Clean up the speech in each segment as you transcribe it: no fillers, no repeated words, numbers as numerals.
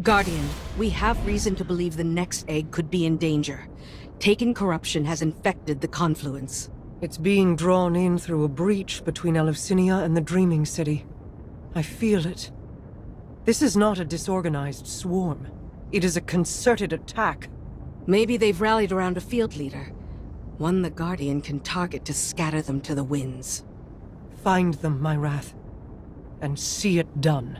Guardian, we have reason to believe the next egg could be in danger. Taken corruption has infected the confluence. It's being drawn in through a breach between Eleusinia and the Dreaming City. I feel it. This is not a disorganized swarm. It is a concerted attack. Maybe they've rallied around a field leader. One the Guardian can target to scatter them to the winds. Find them, my Wrath, and see it done.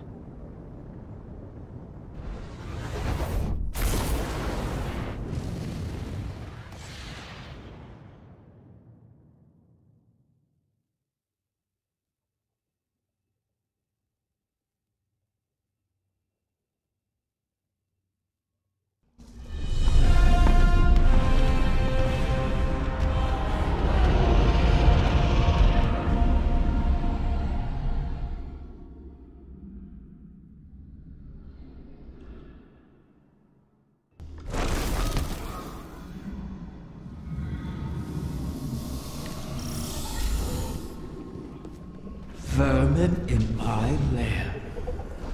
Vermin in my lair.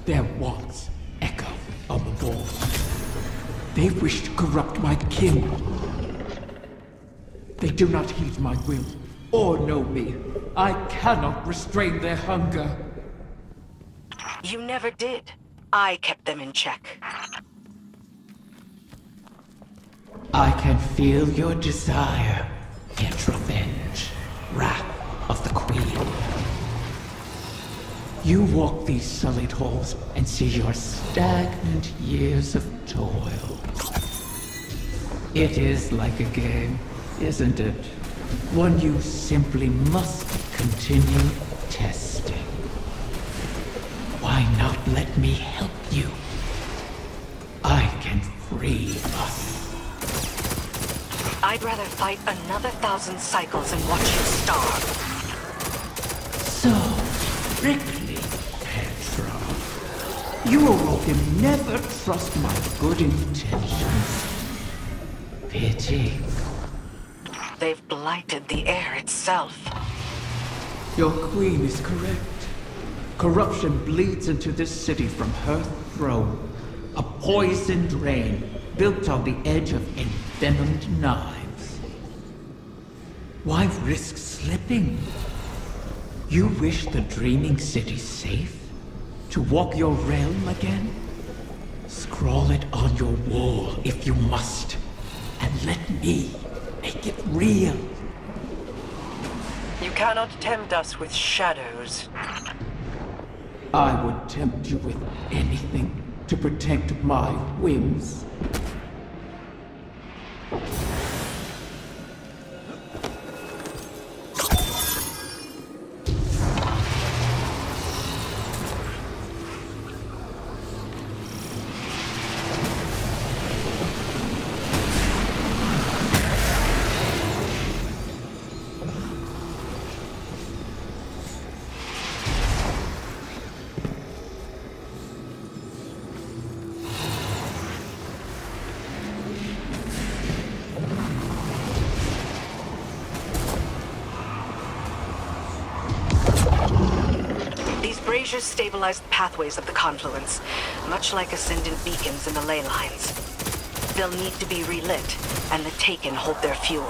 Their wants echo on the wall. They wish to corrupt my kin. They do not heed my will, or know me. I cannot restrain their hunger. You never did. I kept them in check. I can feel your desire, yet revenge, wrath of the Queen. You walk these sullied halls and see your stagnant years of toil. It is like a game, isn't it? One you simply must continue testing. Why not let me help you? I can free us. I'd rather fight another 1,000 cycles and watch you starve. So, Rick. You awoke him never trust my good intentions. Pity. They've blighted the air itself. Your queen is correct. Corruption bleeds into this city from her throne. A poisoned rain built on the edge of envenomed knives. Why risk slipping? You wish the Dreaming City safe? To walk your realm again? Scrawl it on your wall if you must, and let me make it real. You cannot tempt us with shadows. I would tempt you with anything to protect my whims. Braziers stabilize the pathways of the confluence, much like ascendant beacons in the ley lines. They'll need to be relit, and the Taken hold their fuel.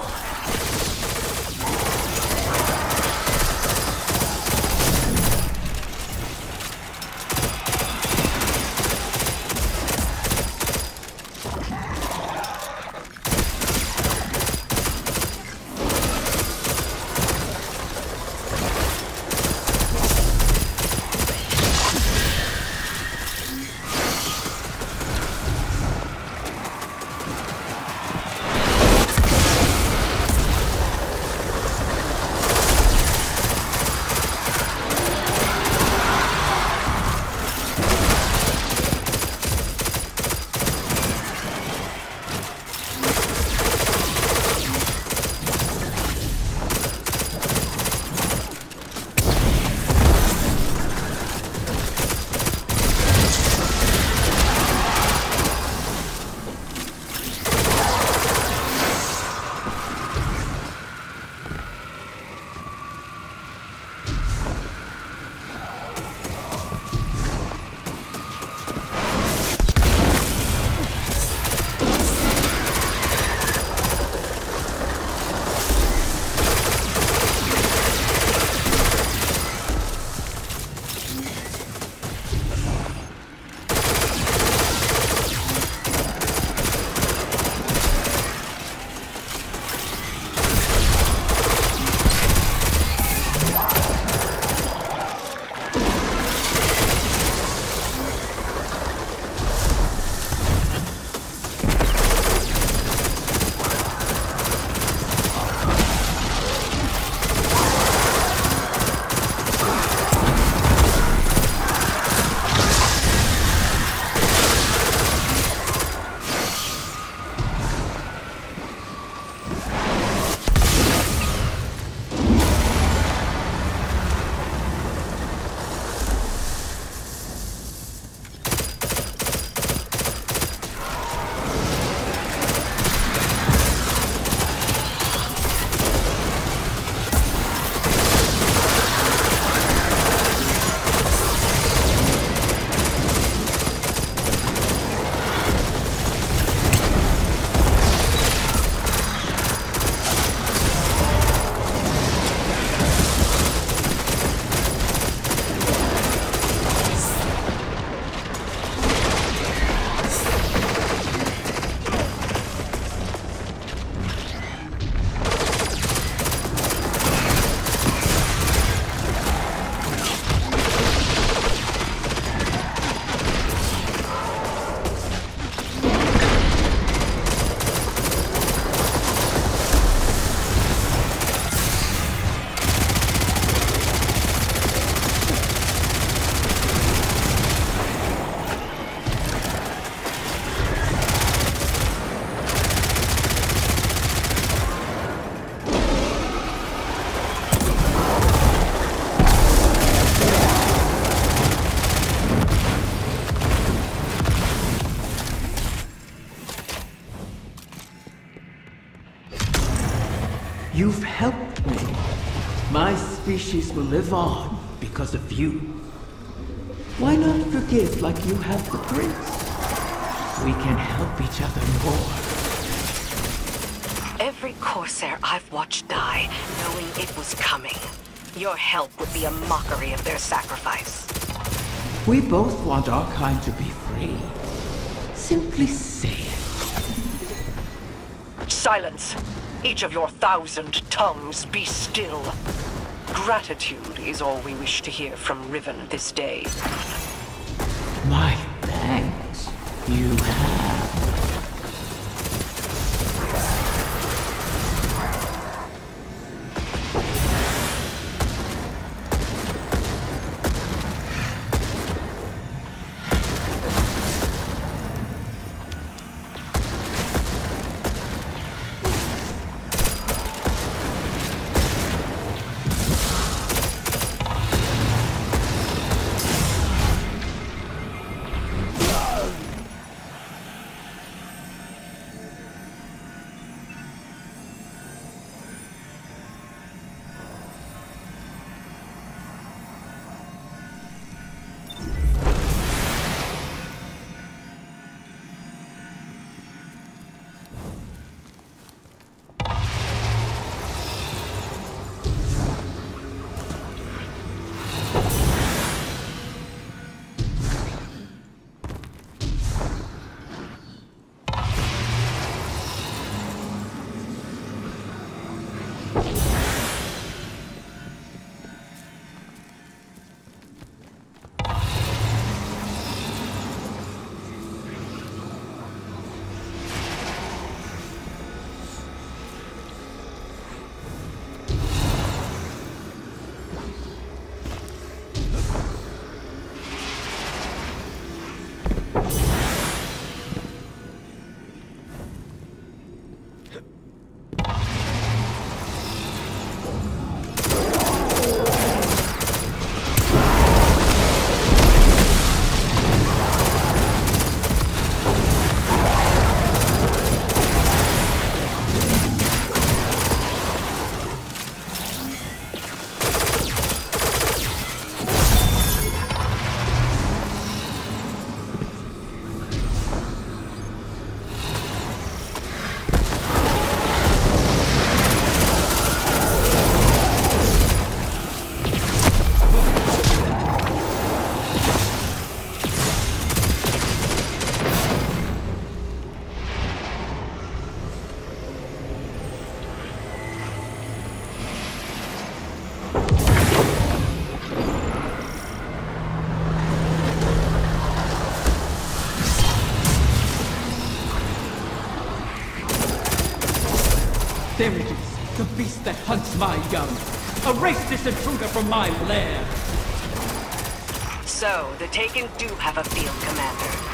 species will live on because of you. Why not forgive like you have the prince? We can help each other more. Every Corsair I've watched die, knowing it was coming. Your help would be a mockery of their sacrifice. We both want our kind to be free. Simply say it. Silence! Each of your 1,000 tongues be still. Gratitude is all we wish to hear from Riven this day. My thanks. You have. There it is, the beast that hunts my young. Erase this intruder from my lair. So, the Taken do have a field commander.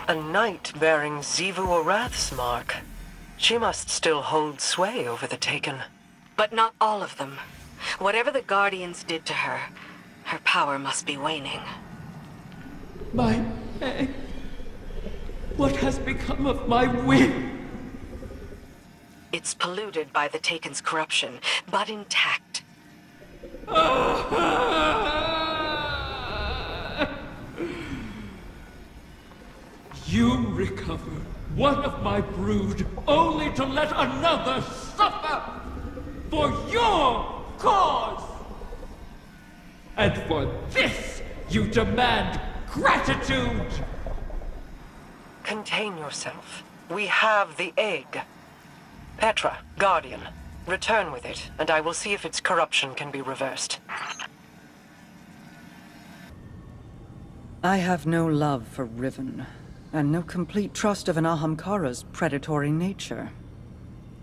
A knight bearing Xivu Arath's mark. She must still hold sway over the Taken. But not all of them. Whatever the Guardians did to her, her power must be waning. My egg. What has become of my wing? It's polluted by the Taken's corruption, but intact. You recover one of my brood, only to let another suffer for your cause! And for this, you demand gratitude! Contain yourself. We have the egg. Petra, Guardian, return with it, and I will see if its corruption can be reversed. I have no love for Riven, and no complete trust of an Ahamkara's predatory nature.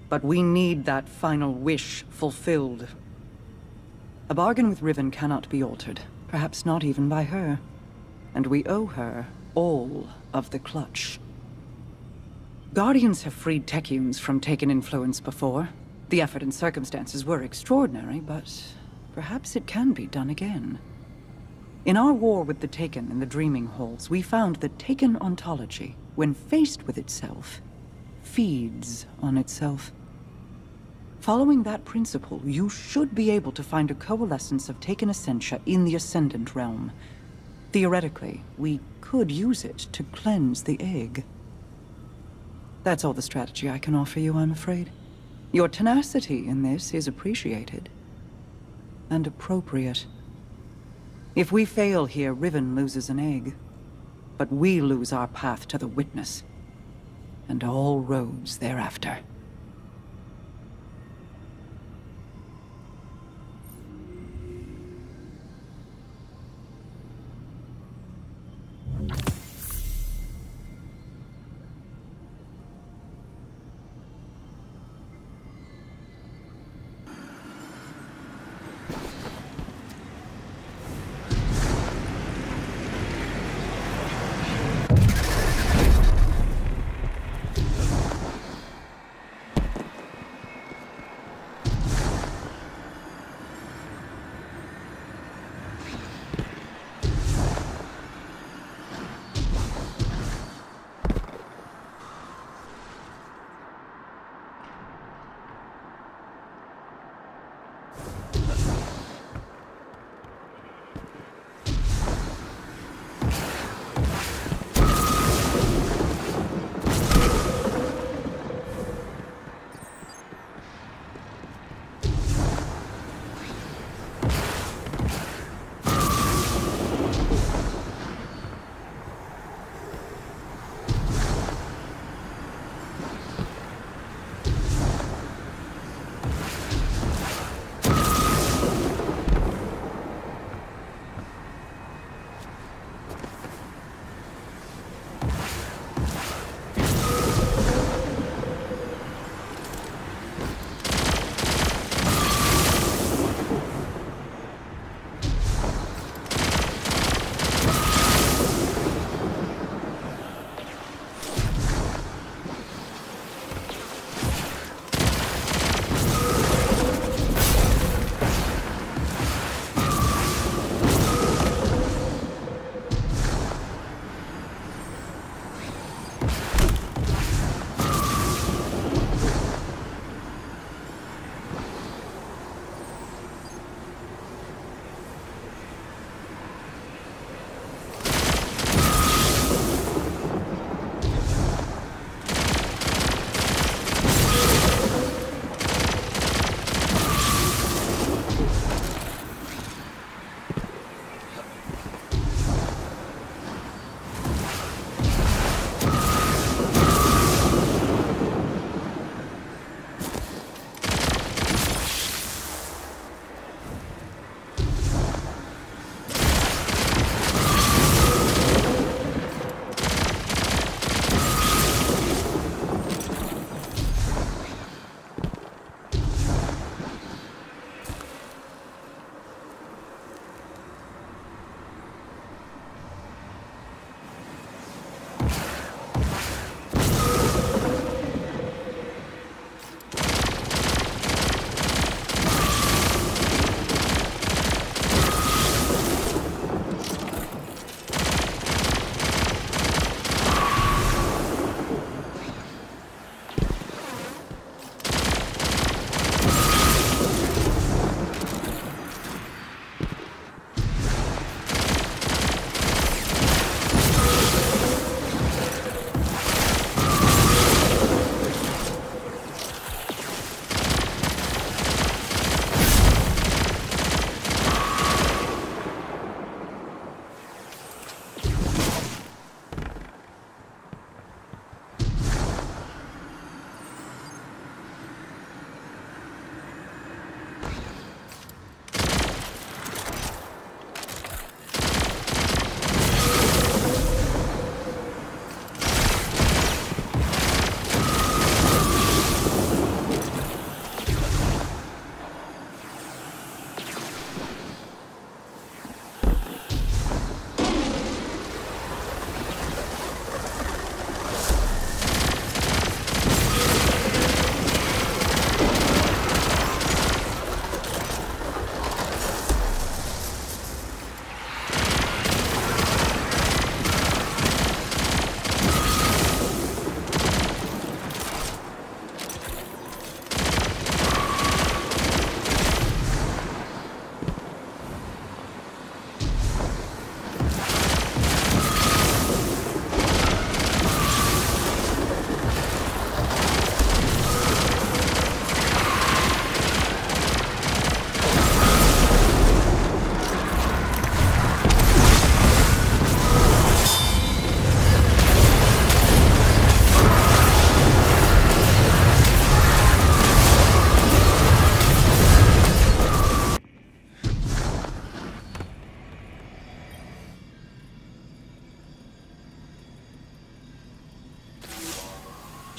But we need that final wish fulfilled. A bargain with Riven cannot be altered, perhaps not even by her. And we owe her all of the clutch. Guardians have freed Techians from Taken influence before. The effort and circumstances were extraordinary, but perhaps it can be done again. In our war with the Taken in the Dreaming Halls, we found that Taken ontology, when faced with itself, feeds on itself. Following that principle, you should be able to find a coalescence of Taken essentia in the Ascendant realm. Theoretically, we could use it to cleanse the egg. That's all the strategy I can offer you, I'm afraid. Your tenacity in this is appreciated. And appropriate. If we fail here, Riven loses an egg. But we lose our path to the Witness. And all roads thereafter.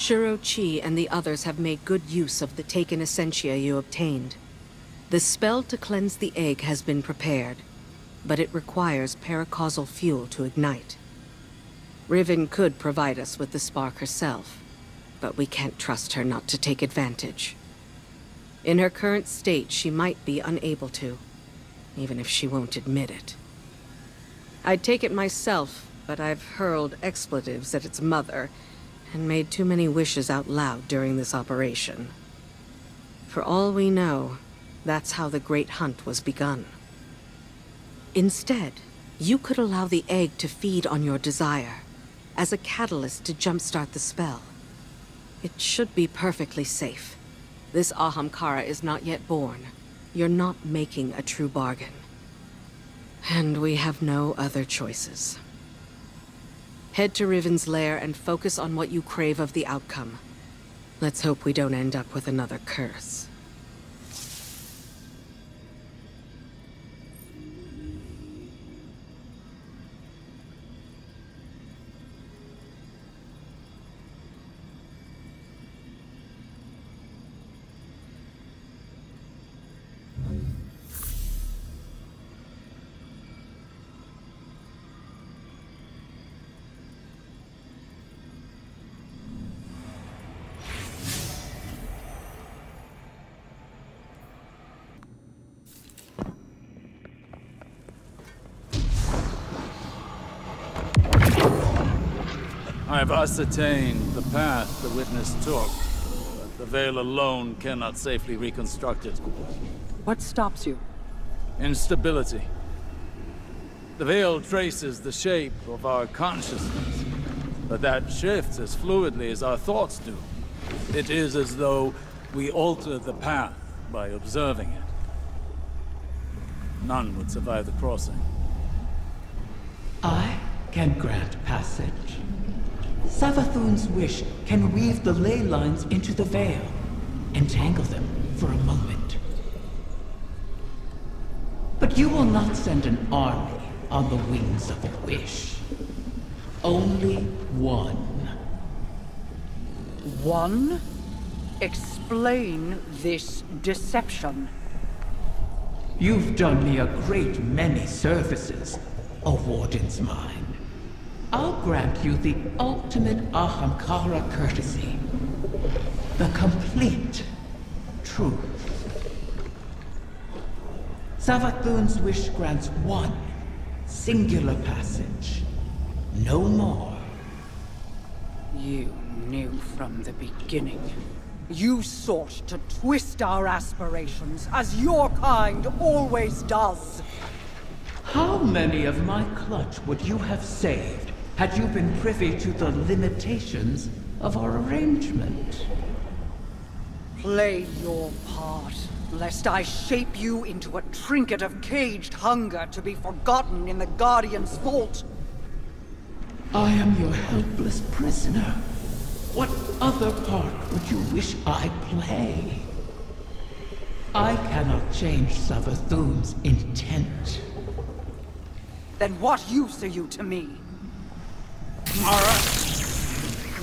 Shuro-Chi and the others have made good use of the taken essentia you obtained. The spell to cleanse the egg has been prepared, but it requires paracausal fuel to ignite. Riven could provide us with the spark herself, but we can't trust her not to take advantage. In her current state, she might be unable to, even if she won't admit it. I'd take it myself, but I've hurled expletives at its mother and made too many wishes out loud during this operation. For all we know, that's how the Great Hunt was begun. Instead, you could allow the egg to feed on your desire, as a catalyst to jumpstart the spell. It should be perfectly safe. This Ahamkara is not yet born. You're not making a true bargain. And we have no other choices. Head to Riven's lair and focus on what you crave of the outcome. Let's hope we don't end up with another curse. I've ascertained the path the witness took, but the veil alone cannot safely reconstruct it. What stops you? Instability. The veil traces the shape of our consciousness, but that shifts as fluidly as our thoughts do. It is as though we alter the path by observing it. None would survive the crossing. I can grant passage. Savathun's wish can weave the ley lines into the veil, entangle them for a moment. But you will not send an army on the wings of a wish. Only one. One? Explain this deception. You've done me a great many services, O Warden's Mind. I'll grant you the ultimate Ahamkara courtesy. The complete truth. Savathun's wish grants one singular passage. No more. You knew from the beginning. You sought to twist our aspirations, as your kind always does. How many of my clutch would you have saved had you been privy to the limitations of our arrangement? Play your part, lest I shape you into a trinket of caged hunger to be forgotten in the Guardian's vault. I am your helpless prisoner. What other part would you wish I play? I cannot change Savathun's intent. Then what use are you to me? Mara!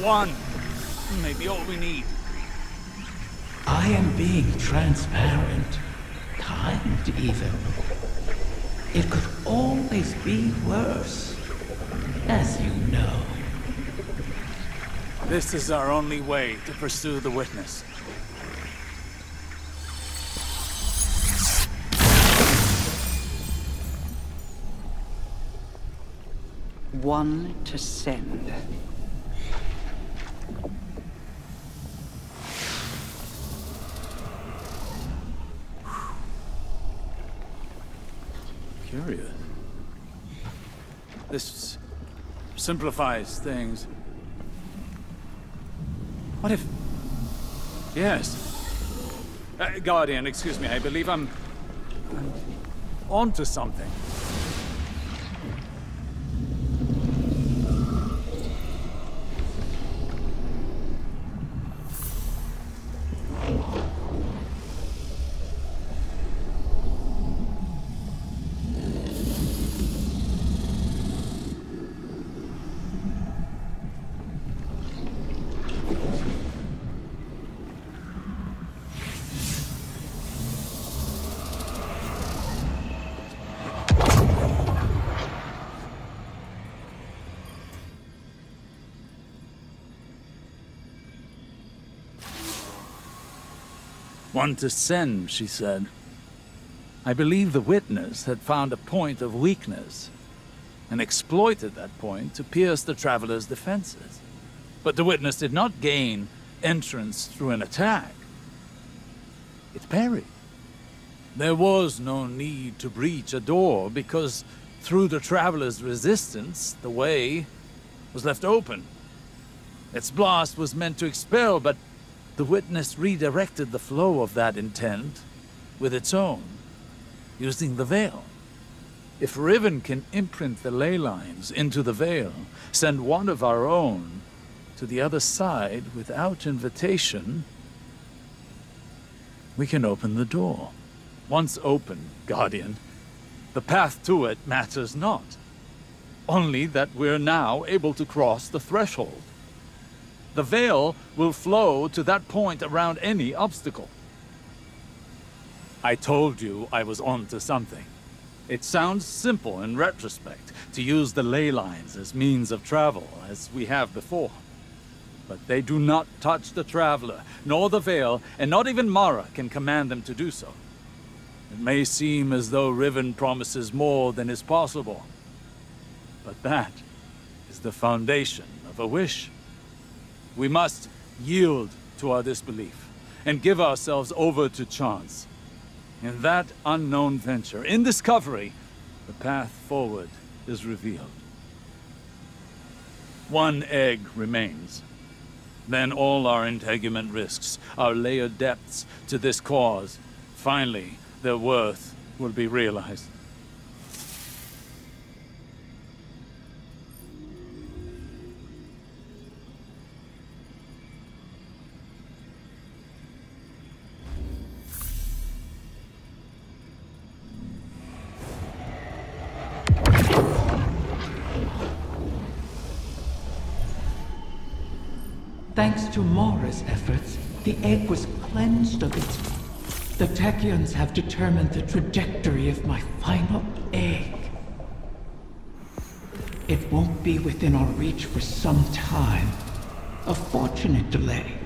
One may be all we need. I am being transparent, kind even. It could always be worse, as you know. This is our only way to pursue the witness. One to send. Curious. This simplifies things. What if... Yes. Guardian, excuse me, I believe I'm onto something. One to send, she said. I believe the witness had found a point of weakness, and exploited that point to pierce the traveler's defenses. But the witness did not gain entrance through an attack. It parried. There was no need to breach a door, because through the traveler's resistance, the way was left open. Its blast was meant to expel, but the witness redirected the flow of that intent with its own, using the veil. If Riven can imprint the ley lines into the veil, send one of our own to the other side without invitation, we can open the door. Once open, Guardian, the path to it matters not. Only that we're now able to cross the threshold. The veil will flow to that point around any obstacle. I told you I was onto something. It sounds simple in retrospect to use the ley lines as means of travel, as we have before. But they do not touch the traveler, nor the veil, and not even Mara can command them to do so. It may seem as though Riven promises more than is possible, but that is the foundation of a wish. We must yield to our disbelief and give ourselves over to chance. In that unknown venture, in discovery, the path forward is revealed. One egg remains. Then all our integument risks, our layered depths to this cause, finally, their worth will be realized. Thanks to Mara's efforts, the egg was cleansed of its... The Techeuns have determined the trajectory of my final egg. It won't be within our reach for some time. A fortunate delay.